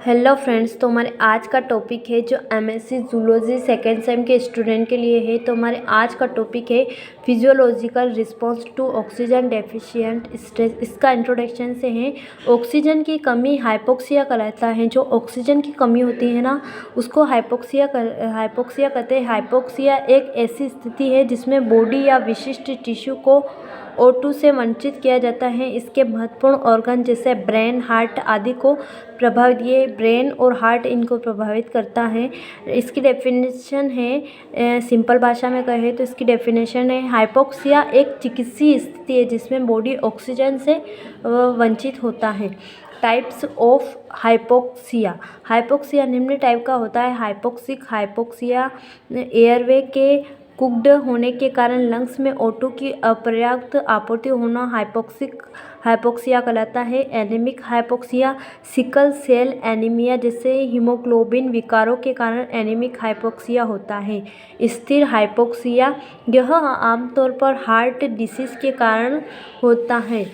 Hello friends, तो हमारे आज का टॉपिक है जो एमएससी जूलॉजी सेकेंड सेम के स्टूडेंट के लिए है। तो हमारे आज का टॉपिक है physiological response to oxygen deficient stress. इसका इंट्रोडक्शन से है। ऑक्सीजन की कमी हाइपोक्सिया कहलाता है। जो ऑक्सीजन की कमी होती है ना, उसको हाइपोक्सिया कहते हैं। हाइपोक्सिया एक ऐसी स्थिति है जिसमें बॉडी या विशिष्ट टिश्यू को O2 से वंचित किया जाता है। इसके महत्वपूर्ण ऑर्गन जैसे ब्रेन, हार्ट आदि को प्रभावित, ये ब्रेन और हार्ट इनको प्रभावित करता है। इसकी डेफिनेशन है, सिंपल भाषा में कहें तो इसकी डेफिनेशन है, हाइपोक्सिया एक चिकित्सीय स्थिति है जिसमें बॉडी ऑक्सीजन से वंचित होता है। Types of hypoxia. हाइपोक्सिया निम्न टाइप का होता है। हाइपोक्सिक हाइपोक्सिया एयरवे के कुक्ड होने के कारण लंग्स में O2 की अपर्याप्त आपूर्ति होना हाइपोक्सिया कहलाता है। Anaemic hypoxia sickle cell anaemia जैसे हीमोग्लोबिन विकारों के कारण एनीमिक हाइपोक्सिया होता है। स्थिर हाइपोक्सिया यह आमतौर पर हार्ट डिसीज के कारण होता है।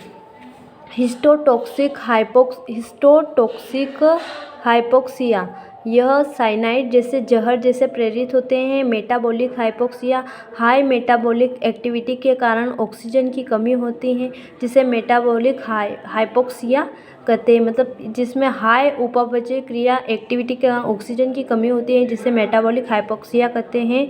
हिस्टोटॉक्सिक हाइपोक्सिया यह साइनाइड जैसे जहर जैसे प्रेरित होते हैं। Metabolic hypoxia high metabolic activity के कारण ऑक्सीजन की कमी होती है, जिसे मेटाबॉलिक हाइपोक्सिया कहते हैं। मतलब जिसमें हाई उपापचय क्रिया एक्टिविटी के कारण ऑक्सीजन की कमी होती है, जिसे मेटाबॉलिक हाइपोक्सिया कहते हैं।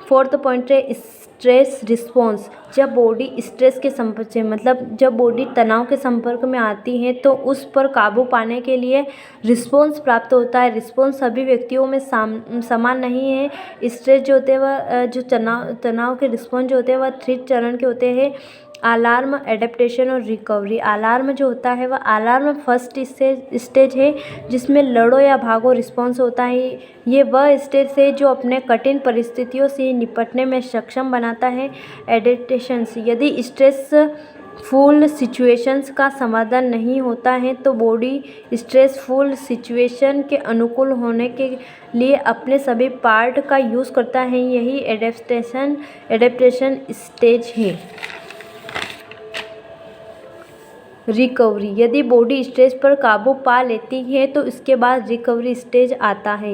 फोर्थ पॉइंट है स्ट्रेस रिस्पॉन्स। जब बॉडी स्ट्रेस के संपर्क से, मतलब जब बॉडी तनाव के संपर्क में आती है तो उस पर काबू पाने के लिए रिस्पॉन्स प्राप्त होता है। रिस्पॉन्स सभी व्यक्तियों में समान नहीं है। स्ट्रेस जो होते हैं वह जो तनाव के रिस्पॉन्स जो होते हैं वह 3 चरण के होते हैं। अलार्म, एडेप्टेशन और रिकवरी। अलार्म जो होता है वह अलार्म फर्स्ट स्टेज है जिसमें लड़ो या भागो रिस्पॉन्स होता है। ये वह स्टेज है जो अपने कठिन परिस्थितियों से निपटने में सक्षम बनाता है। एडेप्टेशन, यदि स्ट्रेसफुल सिचुएशंस का समाधान नहीं होता है तो बॉडी स्ट्रेसफुल सिचुएशन के अनुकूल होने के लिए अपने सभी पार्ट का यूज़ करता है। यही एडेप्टेशन स्टेज है। रिकवरी, यदि बॉडी स्ट्रेस पर काबू पा लेती है तो इसके बाद रिकवरी स्टेज आता है।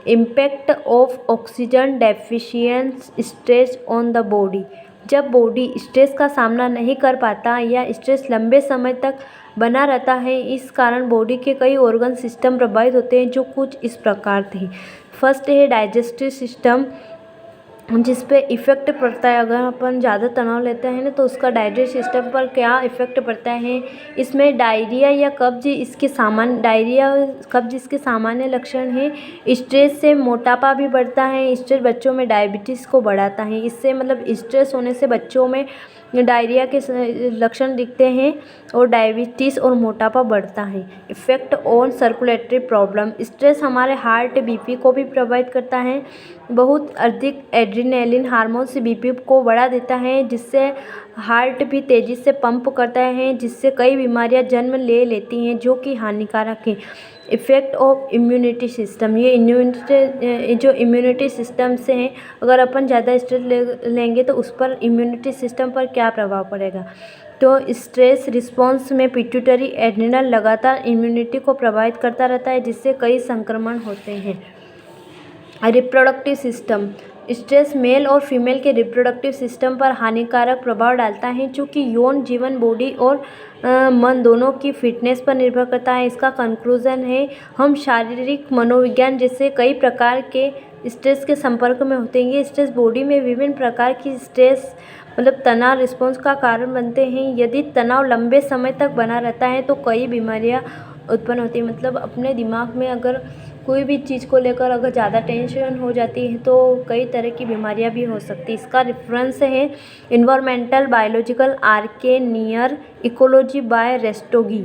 Impact of oxygen deficiency stress on the body. जब बॉडी स्ट्रेस का सामना नहीं कर पाता या स्ट्रेस लंबे समय तक बना रहता है, इस कारण बॉडी के कई ऑर्गन सिस्टम प्रभावित होते हैं, जो कुछ इस प्रकार थे। फर्स्ट है डाइजेस्टिव सिस्टम, जिस पे इफ़ेक्ट पड़ता है। अगर अपन ज़्यादा तनाव लेते हैं ना तो उसका डाइजेस्टिव सिस्टम पर क्या इफ़ेक्ट पड़ता है। इसमें डायरिया या कब्ज इसके सामान्य लक्षण हैं। स्ट्रेस से मोटापा भी बढ़ता है। स्ट्रेस बच्चों में डायबिटीज़ को बढ़ाता है। इससे मतलब स्ट्रेस होने से बच्चों में डायरिया के लक्षण दिखते हैं और डायबिटीज़ और मोटापा बढ़ता है। Effect on circulatory problem, stress हमारे हार्ट बीपी को भी प्रभावित करता है। बहुत अधिक एड्रेनालिन हार्मोन से बीपी को बढ़ा देता है, जिससे हार्ट भी तेज़ी से पंप करता है, जिससे कई बीमारियां जन्म ले लेती हैं जो कि हानिकारक है। इफ़ेक्ट ऑफ इम्यूनिटी सिस्टम, ये जो इम्यूनिटी सिस्टम से है, अगर अपन ज़्यादा स्ट्रेस लेंगे तो उस पर इम्यूनिटी सिस्टम पर क्या प्रभाव पड़ेगा। तो स्ट्रेस रिस्पॉन्स में पिट्यूटरी एड्रिनल लगातार इम्यूनिटी को प्रभावित करता रहता है, जिससे कई संक्रमण होते हैं। रिप्रोडक्टिव सिस्टम, स्ट्रेस मेल और फीमेल के रिप्रोडक्टिव सिस्टम पर हानिकारक प्रभाव डालता है, चूँकि यौन जीवन बॉडी और मन दोनों की फिटनेस पर निर्भर करता है। इसका कंक्लूजन है, हम शारीरिक मनोविज्ञान जैसे कई प्रकार के स्ट्रेस के संपर्क में होते हैं। ये स्ट्रेस बॉडी में विभिन्न प्रकार की स्ट्रेस मतलब तनाव रिस्पॉन्स का कारण बनते हैं। यदि तनाव लंबे समय तक बना रहता है तो कई बीमारियां उत्पन्न होती हैं। मतलब अपने दिमाग में अगर कोई भी चीज़ को लेकर अगर ज़्यादा टेंशन हो जाती है तो कई तरह की बीमारियां भी हो सकती हैं। इसका रेफरेंस है इन्वायरमेंटल बायोलॉजिकल आर्के नियर इकोलॉजी बाय रेस्टोगी।